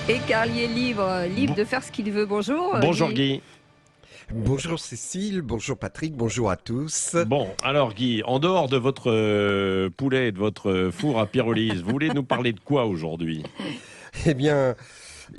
Et Carly est libre de faire ce qu'il veut. Bonjour. Bonjour Guy. Bonjour Cécile, bonjour Patrick, bonjour à tous. Bon, alors Guy, en dehors de votre poulet et de votre four à pyrolyse, vous voulez nous parler de quoi aujourd'hui? Eh bien,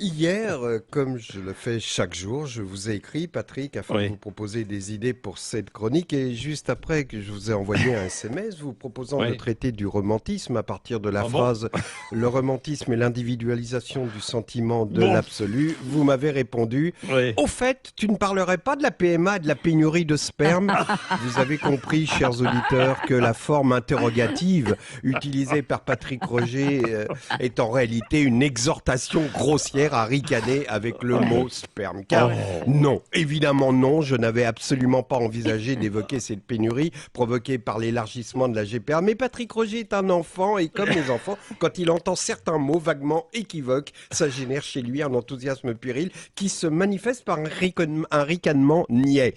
hier, comme je le fais chaque jour, je vous ai écrit, Patrick, afin de vous proposer des idées pour cette chronique. Et juste après que je vous ai envoyé un SMS vous proposant de traiter du romantisme à partir de la phrase « Le romantisme est l'individualisation du sentiment de l'absolu », vous m'avez répondu « Au fait, tu ne parlerais pas de la PMA et de la pénurie de sperme ?» Vous avez compris, chers auditeurs, que la forme interrogative utilisée par Patrick Roger est en réalité une exhortation grossière à ricaner avec le mot sperme. Car non, évidemment non, je n'avais absolument pas envisagé d'évoquer cette pénurie provoquée par l'élargissement de la GPA. Mais Patrick Roger est un enfant et comme les enfants, quand il entend certains mots vaguement équivoques, ça génère chez lui un enthousiasme puéril qui se manifeste par un ricanement niais.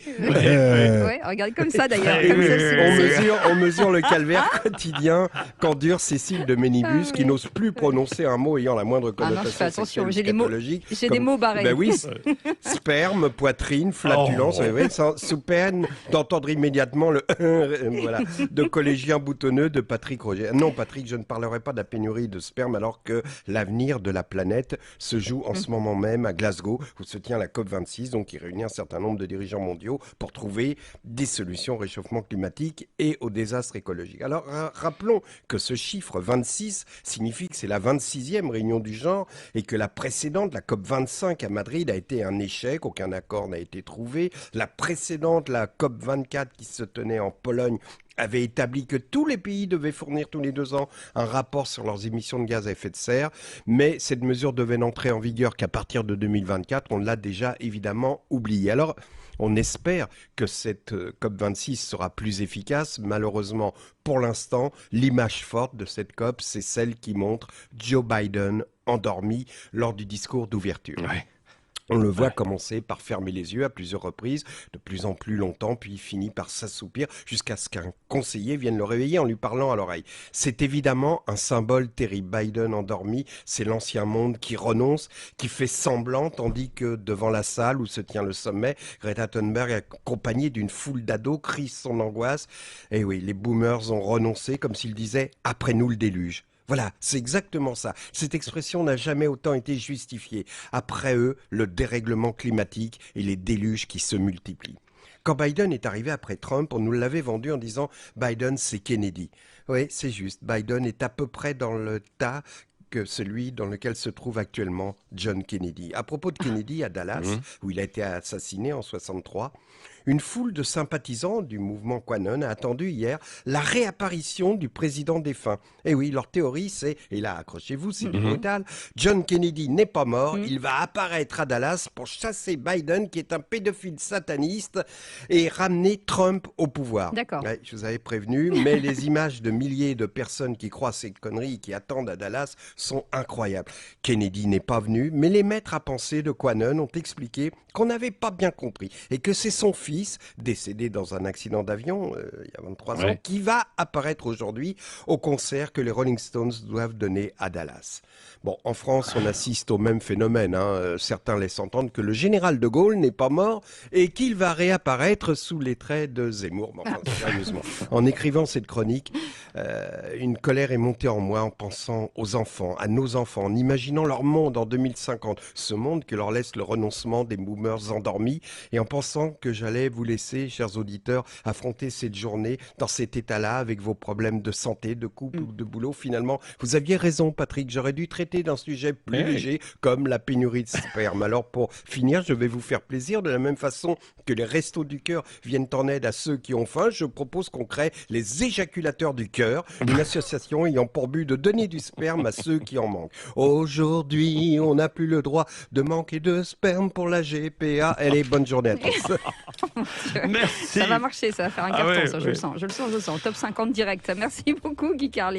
Regarde comme ça d'ailleurs. On mesure le calvaire quotidien qu'endure Cécile de Ménibus qui n'ose plus prononcer un mot ayant la moindre connotation attention, sexuelle. J'ai des mots barrés. Ben oui, sperme, poitrine, flatulence, sous peine d'entendre immédiatement le voilà, de collégien boutonneux de Patrick Roger. Non, Patrick, je ne parlerai pas de la pénurie de sperme alors que l'avenir de la planète se joue en ce moment même à Glasgow, où se tient la COP26, donc qui réunit un certain nombre de dirigeants mondiaux pour trouver des solutions au réchauffement climatique et au désastre écologique. Alors, rappelons que ce chiffre 26 signifie que c'est la 26e réunion du genre et que la précédente, la COP25 à Madrid, a été un échec, aucun accord n'a été trouvé. La précédente, la COP24 qui se tenait en Pologne, avait établi que tous les pays devaient fournir tous les 2 ans un rapport sur leurs émissions de gaz à effet de serre, mais cette mesure devait n'entrer en vigueur qu'à partir de 2024. On l'a déjà évidemment oublié. Alors, on espère que cette COP26 sera plus efficace. Malheureusement, pour l'instant, l'image forte de cette COP, c'est celle qui montre Joe Biden endormi lors du discours d'ouverture. On le voit commencer par fermer les yeux à plusieurs reprises, de plus en plus longtemps, puis il finit par s'assoupir jusqu'à ce qu'un conseiller vienne le réveiller en lui parlant à l'oreille. C'est évidemment un symbole terrible. Biden endormi, c'est l'ancien monde qui renonce, qui fait semblant, tandis que devant la salle où se tient le sommet, Greta Thunberg, accompagnée d'une foule d'ados, crie son angoisse. Et oui, les boomers ont renoncé, comme s'ils disaient « après nous le déluge ». Voilà, c'est exactement ça. Cette expression n'a jamais autant été justifiée. Après eux, le dérèglement climatique et les déluges qui se multiplient. Quand Biden est arrivé après Trump, on nous l'avait vendu en disant « Biden, c'est Kennedy ». Oui, c'est juste. Biden est à peu près dans le tas que celui dans lequel se trouve actuellement John Kennedy. À propos de Kennedy à Dallas, où il a été assassiné en 1963, une foule de sympathisants du mouvement QAnon a attendu hier la réapparition du président défunt. Et oui, leur théorie c'est, et là accrochez-vous, c'est brutal, John Kennedy n'est pas mort, il va apparaître à Dallas pour chasser Biden qui est un pédophile sataniste et ramener Trump au pouvoir. D'accord. Ouais, je vous avais prévenu, mais les images de milliers de personnes qui croient ces conneries et qui attendent à Dallas sont incroyables. Kennedy n'est pas venu, mais les maîtres à penser de QAnon ont expliqué qu'on n'avait pas bien compris et que c'est son fils, décédé dans un accident d'avion il y a 23 ans, qui va apparaître aujourd'hui au concert que les Rolling Stones doivent donner à Dallas. Bon, en France, on assiste au même phénomène. Certains laissent entendre que le général de Gaulle n'est pas mort et qu'il va réapparaître sous les traits de Zemmour. Mais enfin, sérieusement, en écrivant cette chronique, une colère est montée en moi en pensant aux enfants, à nos enfants, en imaginant leur monde en 2050, ce monde que leur laisse le renoncement des boomers endormis, et en pensant que j'allais vous laisser, chers auditeurs, affronter cette journée dans cet état-là avec vos problèmes de santé, de couple ou de boulot. Finalement, vous aviez raison, Patrick, j'aurais dû traiter d'un sujet plus léger comme la pénurie de sperme. Alors pour finir, je vais vous faire plaisir de la même façon que les Restos du Cœur viennent en aide à ceux qui ont faim. Je propose qu'on crée les éjaculateurs du cœur, une association ayant pour but de donner du sperme à ceux qui en manquent. Aujourd'hui, on n'a plus le droit de manquer de sperme pour la GPA. Allez, bonne journée à tous. Merci. Ça va marcher, ça va faire un carton, ça, je le sens. Top 50 direct. Merci beaucoup, Guy Carly.